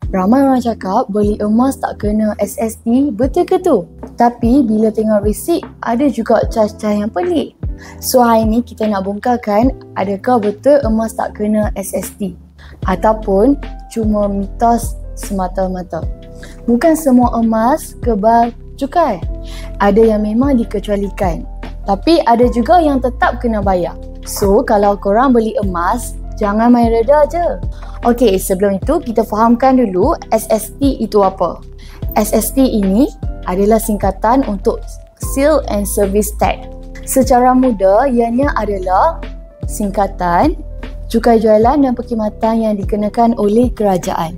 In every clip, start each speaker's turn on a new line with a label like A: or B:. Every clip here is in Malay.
A: Ramai orang cakap beli emas tak kena SST, betul ke tu? Tapi bila tengok resit, ada juga cas-cas yang pelik. So hari ni kita nak bongkarkan adakah betul emas tak kena SST ataupun cuma mitos semata-mata. Bukan semua emas kebal cukai. Ada yang memang dikecualikan. Tapi ada juga yang tetap kena bayar. So kalau korang beli emas, jangan main reda je. Okey, sebelum itu kita fahamkan dulu SST itu apa. SST ini adalah singkatan untuk Sale and Service Tax. Secara mudah, ianya adalah singkatan cukai jualan dan perkhidmatan yang dikenakan oleh kerajaan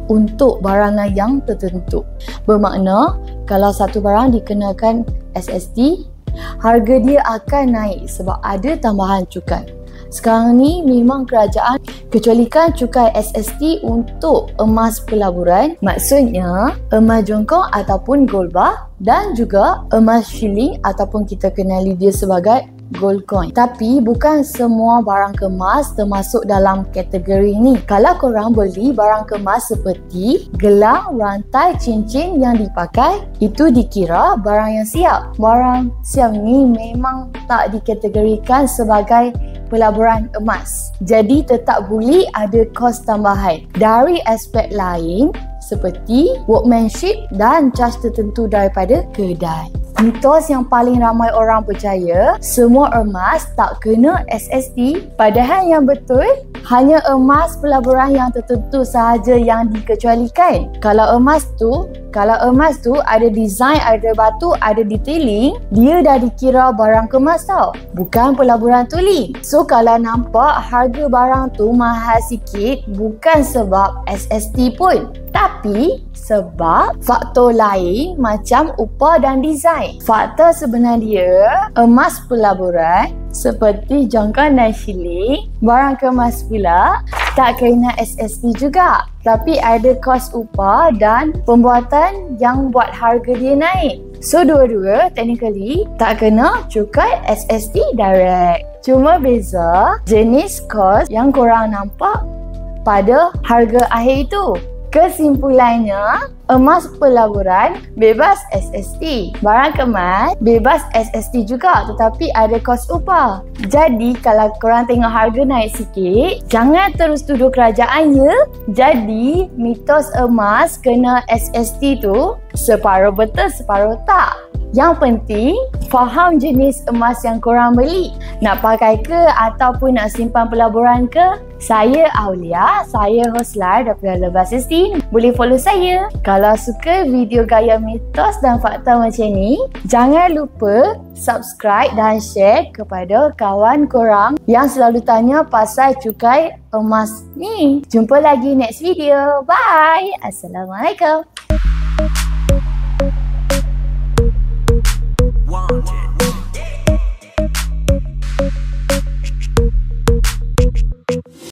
A: untuk barangan yang tertentu. Bermakna, kalau satu barang dikenakan SST, harga dia akan naik sebab ada tambahan cukai. Sekarang ni memang kerajaan kecualikan cukai SST untuk emas pelaburan, maksudnya emas jongkong ataupun gold bar dan juga emas shilling ataupun kita kenali dia sebagai gold coin. Tapi bukan semua barang kemas termasuk dalam kategori ini. Kalau korang beli barang kemas seperti gelang, rantai, cincin yang dipakai, itu dikira barang yang siap. Barang siap ni memang tak dikategorikan sebagai pelaburan emas. Jadi tetap boleh ada kos tambahan. Dari aspek lain seperti workmanship dan cas tertentu daripada kedai. Mitos yang paling ramai orang percaya, semua emas tak kena SST, padahal yang betul hanya emas pelaburan yang tertentu sahaja yang dikecualikan. Kalau emas tu ada design, ada batu, ada detailing, dia dah dikira barang kemas tau, bukan pelaburan tuli. So kalau nampak harga barang tu mahal sikit, bukan sebab SST pun, tapi sebab faktor lain macam upah dan design. Faktor sebenar dia, emas pelaburan seperti jongkong dan shilling, barang kemas pula tak kena SST juga, tapi ada kos upah dan pembuatan yang buat harga dia naik. So dua-dua technically tak kena cukai SST direct. Cuma beza jenis kos yang korang nampak pada harga akhir itu. Kesimpulannya, emas pelaburan bebas SST. Barang kemas bebas SST juga, tetapi ada kos upah. Jadi kalau korang tengok harga naik sikit, jangan terus tuduh kerajaan ya. Jadi mitos emas kena SST tu separuh betul separuh tak. Yang penting, faham jenis emas yang korang beli. Nak pakai ke ataupun nak simpan pelaburan ke? Saya Aulia, saya host live daripada Lebah Sistine. Boleh follow saya. Kalau suka video gaya mitos dan fakta macam ni, jangan lupa subscribe dan share kepada kawan korang yang selalu tanya pasal cukai emas ni. Jumpa lagi next video. Bye. Assalamualaikum.